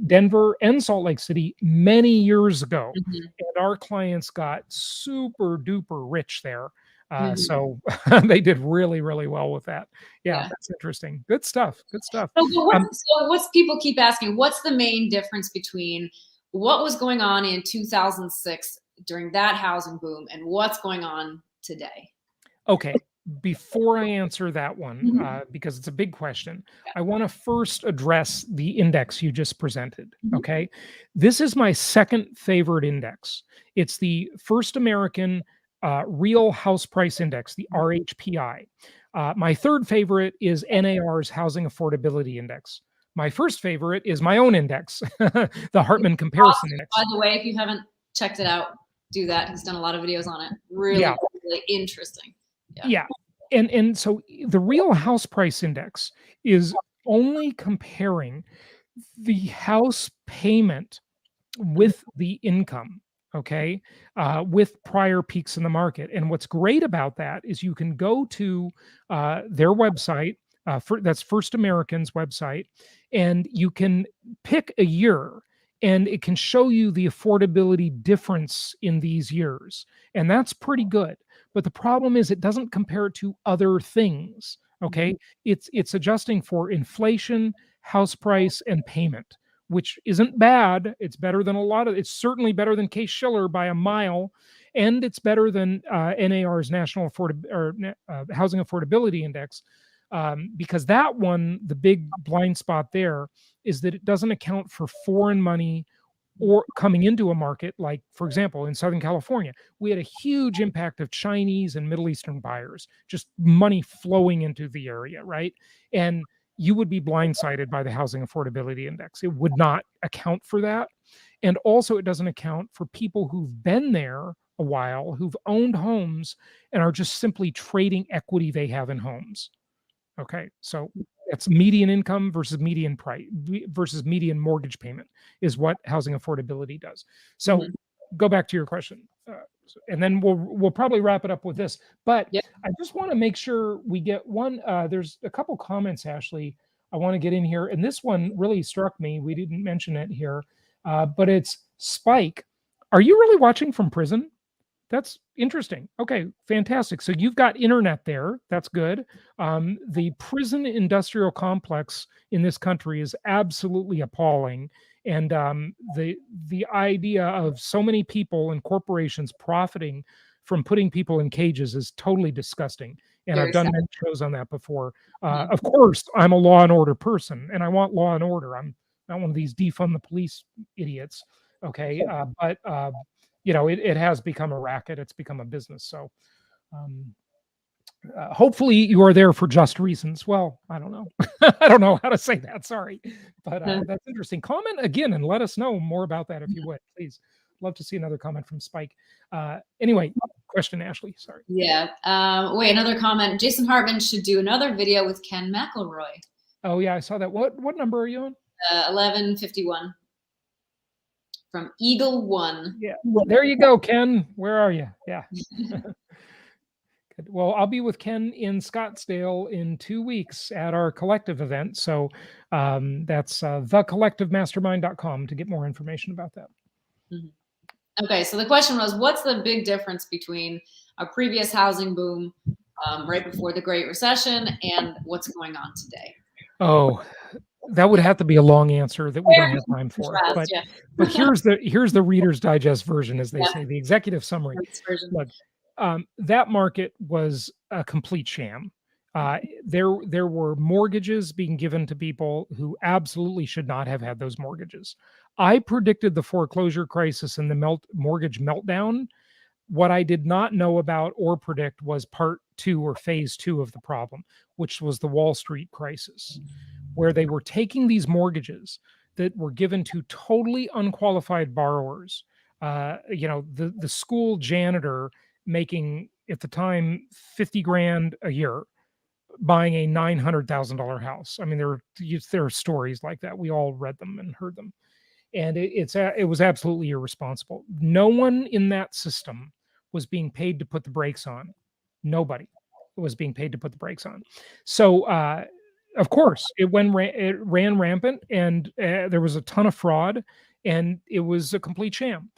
Denver and Salt Lake City many years ago. Mhm. And our clients got super duper rich there. Mhm. So they did really, really well with that. Yeah, Yeah. that's interesting. Good stuff. Good stuff. Um, So what's people keep asking? What's the main difference between what was going on in 2006 during that housing boom and what's going on today? okay, before I answer that one, Mhm. because it's a big question, Yeah. I want to first address the index you just presented. Mhm. Okay, this is my second favorite index. It's the First American Real House Price Index, the RHPI. My third favorite is NAR's Housing Affordability Index. My first favorite is my own index, the Hartman Comparison By Index. the way, if you haven't checked it out, do that. He's done a lot of videos on it. Really, Yeah, really interesting. Yeah. yeah. And so the real house price index is only comparing the house payment Mhm. with the income, okay, with prior peaks in the market. And what's great about that is you can go to their website, that's First American's website, and you can pick a year and it can show you the affordability difference in these years. And that's pretty good. But the problem is it doesn't compare it to other things. Mhm. Okay. It's adjusting for inflation, house price, and payment, which isn't bad. It's better than a lot of. It's certainly better than Case Shiller by a mile, and it's better than NAR's National Housing Affordability Index, because that one, the big blind spot there is that it doesn't account for foreign money or coming into a market. Like, for example, in Southern California, we had a huge impact of Chinese and Middle Eastern buyers, just money flowing into the area, right? And you would be blindsided by the housing affordability index. It would not account for that. And also, it doesn't account for people who've been there a while, who've owned homes and are just simply trading equity they have in homes. Okay, so that's median income versus median price versus median mortgage payment is what housing affordability does. So Mhm. go back to your question, and then we'll probably wrap it up with this. But Yep. I just want to make sure we get one. There's a couple comments, Ashley. I want to get in here, and this one really struck me. We didn't mention it here, but it's Spike. Are you really watching from prison? That's interesting. Okay, fantastic. So you've got internet there. That's good. The prison industrial complex in this country is absolutely appalling, and the idea of so many people and corporations profiting from putting people in cages is totally disgusting. And I've Very done sad. many shows on that before. Mhm. Of course, I'm a law and order person, and I want law and order. I'm not one of these defund the police idiots. Okay, but it has become a racket. It's become a business. So um, hopefully you are there for just reasons. Well, I don't know. I don't know how to say that. Sorry. But that's interesting. Comment again and let us know more about that if you would, please. Love to see another comment from Spike. Anyway, question, Ashley. Sorry. Yeah. Wait, another comment. Jason Hartman should do another video with Ken McElroy. Oh, yeah, I saw that. What number are you on? 1151 from Eagle One. Yeah. There you go, Ken. Where are you? Yeah. Good. Well, I'll be with Ken in Scottsdale in 2 weeks at our collective event. So that's thecollectivemastermind.com to get more information about that. Mhm. Okay, so the question was, what's the big difference between a previous housing boom right before the Great Recession and what's going on today? Oh, that would have to be a long answer that we don't have time for. Contrast, yeah. But here's the Reader's Digest version, as they Yeah, say, the executive summary. this version. Look, that market was a complete sham. There were mortgages being given to people who absolutely should not have had those mortgages. I predicted the foreclosure crisis and the mortgage meltdown. What I did not know about or predict was part two or phase two of the problem, which was the Wall Street crisis, where they were taking these mortgages that were given to totally unqualified borrowers. The school janitor making at the time 50 grand a year buying a $900,000 house. I mean, there are stories like that. We all read them and heard them, and it was absolutely irresponsible. No one in that system was being paid to put the brakes on. Nobody was being paid to put the brakes on. So of course it ran rampant, and there was a ton of fraud, and it was a complete sham.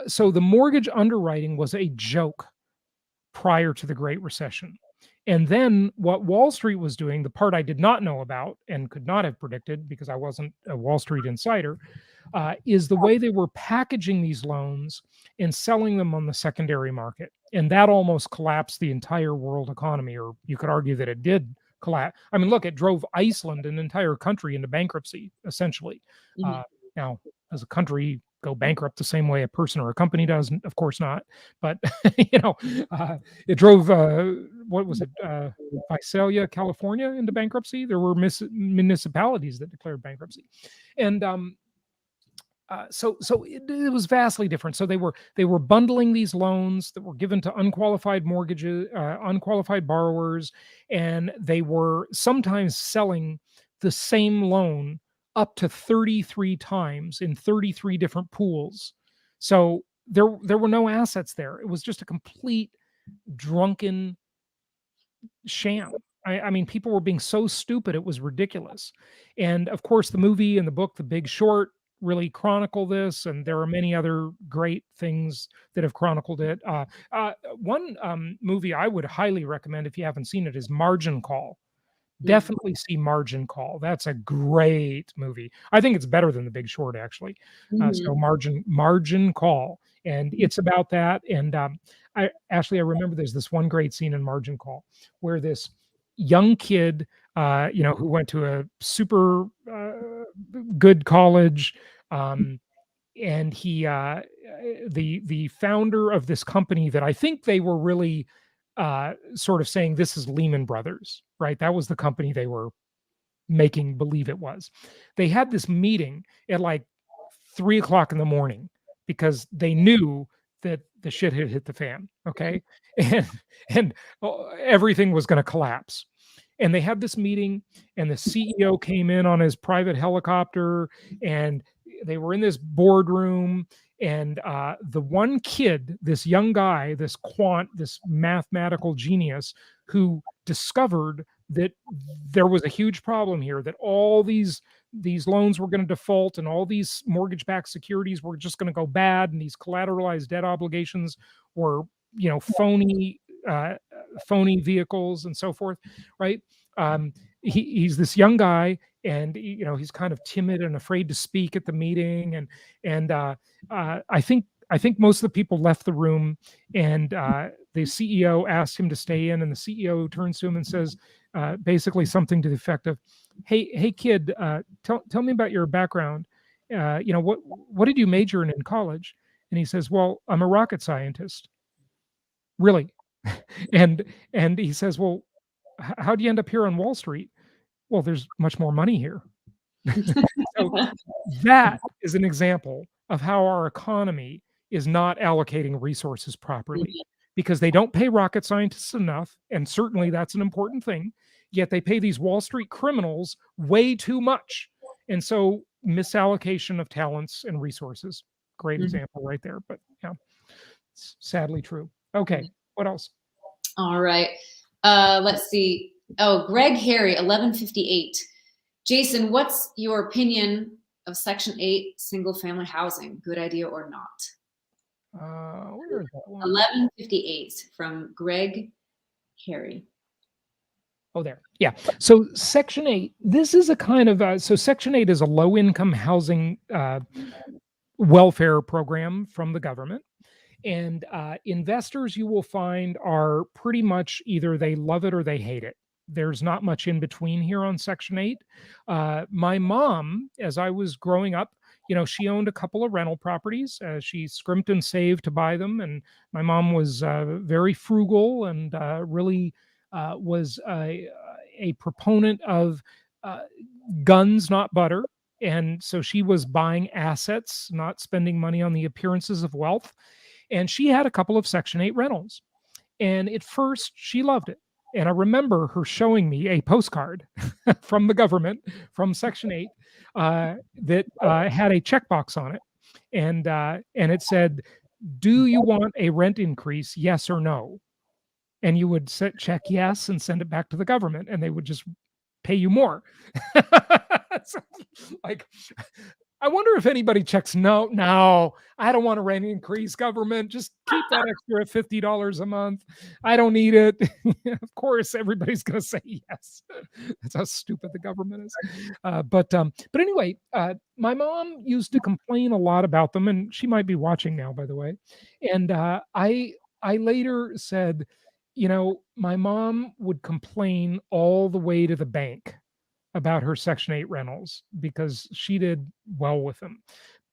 So the mortgage underwriting was a joke prior to the Great Recession. And then what Wall Street was doing, the part I did not know about and could not have predicted because I wasn't a Wall Street insider, is the way they were packaging these loans and selling them on the secondary market. And that almost collapsed the entire world economy, or you could argue that it did collapse. I mean, look, it drove Iceland, an entire country, into bankruptcy, essentially. Mhm. Now, does a country go bankrupt the same way a person or a company does? Of course not. But, you know, it drove, what was it? Visalia, California into bankruptcy. There were municipalities that declared bankruptcy. And so it was vastly different. So they were bundling these loans that were given to unqualified mortgages, unqualified borrowers, and they were sometimes selling the same loan up to 33 times in 33 different pools. So there were no assets there. It was just a complete drunken sham. I mean, people were being so stupid, it was ridiculous. And of course, the movie and the book, The Big Short, really chronicle this. And there are many other great things that have chronicled it. One movie I would highly recommend if you haven't seen it is Margin Call. Mhm. Definitely see Margin Call. That's a great movie. I think it's better than The Big Short, actually. So Mhm. Margin Call, and it's about that. And I remember there's this one great scene in Margin Call where this young kid, who went to a super good college, um, and the founder of this company that I think they were really sort of saying this is Lehman Brothers, right? That was the company they were making believe it was. They had this meeting at like 3 o'clock in the morning because they knew that the shit had hit the fan. Okay. And everything was going to collapse. And they had this meeting, and the CEO came in on his private helicopter, and they were in this boardroom. And the one kid, this young guy, this mathematical genius, who discovered that there was a huge problem here, that all these loans were going to default, and all these mortgage-backed securities were just going to go bad, and these collateralized debt obligations were, uh, phony vehicles and so forth, right? He's this young guy, and he's kind of timid and afraid to speak at the meeting, and I think most of the people left the room, and the CEO asked him to stay in, and the CEO turns to him and says, basically something to the effect of, "Hey, kid, tell me about your background. What did you major in college?" And he says, "Well, I'm a rocket scientist." Really? and and he says, "Well, how do you end up here on Wall Street?" "Well, there's much more money here." So that is an example of how our economy is not allocating resources properly, Mhm. because they don't pay rocket scientists enough, and certainly that's an important thing, yet they pay these Wall Street criminals way too much. And so misallocation of talents and resources. Great Mhm. example right there, but yeah, it's sadly true. Okay, what else? All right. Let's see. Oh, Greg Harry, 1158. Jason, what's your opinion of Section 8 single family housing? Good idea or not? Where is that one? 1158 from Greg Harry. Oh, there. Yeah. So Section 8, this is a kind of, so Section 8 is a low income housing welfare program from the government. And investors, you will find, are pretty much either they love it or they hate it. There's not much in between here on Section 8. My mom, as I was growing up, she owned a couple of rental properties. She scrimped and saved to buy them. And my mom was very frugal and really was a proponent of guns, not butter. And so she was buying assets, not spending money on the appearances of wealth. And she had a couple of Section 8 rentals. And at first, she loved it. And I remember her showing me a postcard from the government, from Section 8, that had a checkbox on it. And it said, "Do you want a rent increase, yes or no?" And you would check yes and send it back to the government, and they would just pay you more. So, like, I wonder if anybody checks no, I don't want a rent increase, government. Just keep that extra $50 a month. I don't need it. Of course, everybody's going to say yes. That's how stupid the government is. But anyway, my mom used to complain a lot about them, and she might be watching now, by the way. And I later said, my mom would complain all the way to the bank about her Section 8 rentals because she did well with them.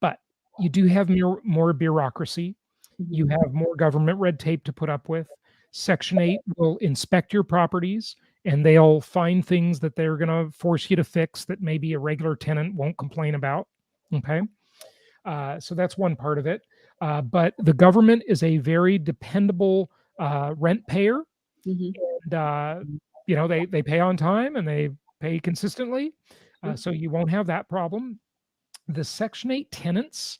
But you do have more bureaucracy. You have more government red tape to put up with. Section 8 will inspect your properties and they'll find things that they're going to force you to fix that maybe a regular tenant won't complain about. Okay. So that's one part of it. But the government is a very dependable rent payer. And, they pay on time and they pay consistently. So you won't have that problem. The Section 8 tenants,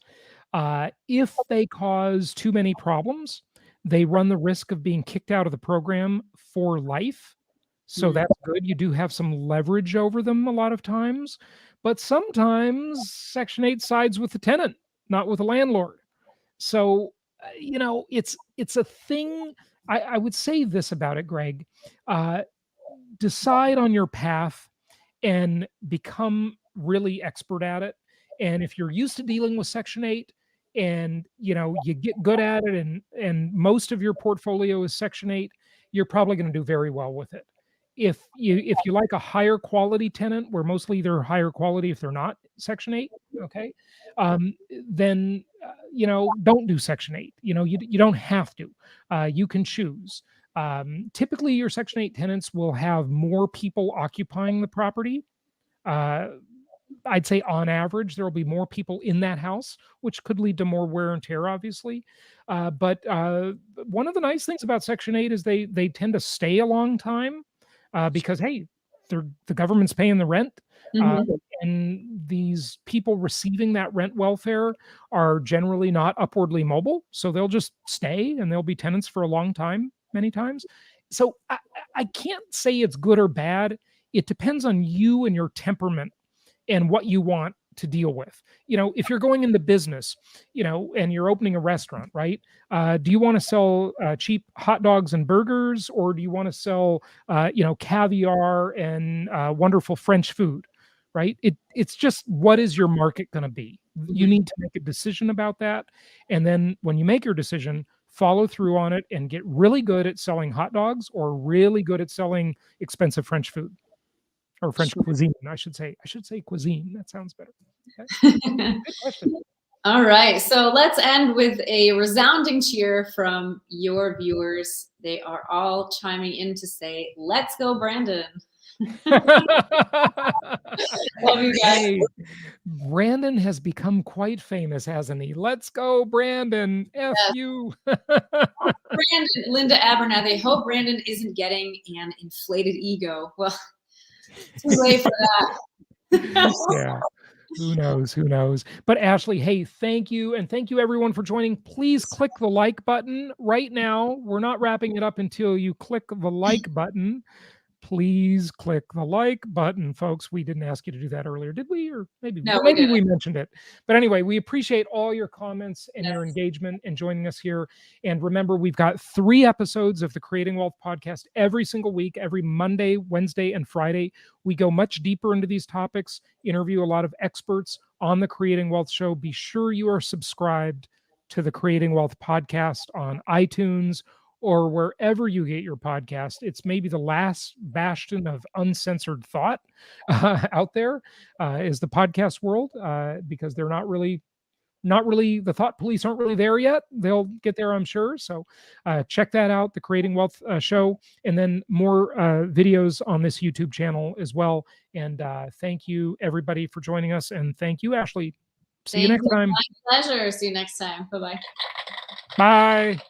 if they cause too many problems, they run the risk of being kicked out of the program for life. So that's good. You do have some leverage over them a lot of times. But sometimes Section 8 sides with the tenant, not with the landlord. So, it's a thing. I would say this about it, Greg. Decide on your path and become really expert at it. And if you're used to dealing with Section 8 and you get good at it and most of your portfolio is Section 8, you're probably going to do very well with it. If you like a higher quality tenant, where mostly they're higher quality if they're not Section 8, okay, then don't do Section 8. You don't have to. You can choose. Typically, your Section 8 tenants will have more people occupying the property. I'd say on average, there will be more people in that house, which could lead to more wear and tear, obviously. But one of the nice things about Section 8 is they tend to stay a long time because, hey, the government's paying the rent. And these people receiving that rent welfare are generally not upwardly mobile. So they'll just stay and they'll be tenants for a long time, many times. So I can't say it's good or bad. It depends on you and your temperament and what you want to deal with. If you're going into business, and you're opening a restaurant, right? Do you want to sell cheap hot dogs and burgers, or do you want to sell, caviar and wonderful French food, right? It's just, what is your market going to be? You need to make a decision about that. And then when you make your decision, follow through on it and get really good at selling hot dogs or really good at selling expensive French food. Or French cuisine, I should say. I should say cuisine. That sounds better. Okay. Good question. All right. So let's end with a resounding cheer from your viewers. They are all chiming in to say, "Let's go, Brandon." Love you guys. Hey, Brandon has become quite famous, hasn't he? Let's go, Brandon. F you. Brandon, Linda Abernathy. Hope Brandon isn't getting an inflated ego. Well, too late for that. Yeah. Who knows? Who knows? But Ashley, hey, thank you. And thank you everyone for joining. Please click the like button right now. We're not wrapping it up until you click the like button. Please click the like button, folks. We didn't ask you to do that earlier, did we? Or maybe No, we maybe didn't. we mentioned it. But anyway, we appreciate all your comments and your Yes. engagement and joining us here. And remember, we've got 3 episodes of the Creating Wealth podcast every single week, every Monday, Wednesday, and Friday. We go much deeper into these topics, interview a lot of experts on the Creating Wealth show. Be sure you are subscribed to the Creating Wealth podcast on iTunes or wherever you get your podcast. It's maybe the last bastion of uncensored thought out there, is the podcast world, because they're not really the thought police aren't really there yet. They'll get there, I'm sure. So check that out, the Creating Wealth show, and then more videos on this YouTube channel as well. And thank you everybody for joining us, and thank you, Ashley. See you Thank next you. time. My pleasure. See you next time. Bye-bye. Bye.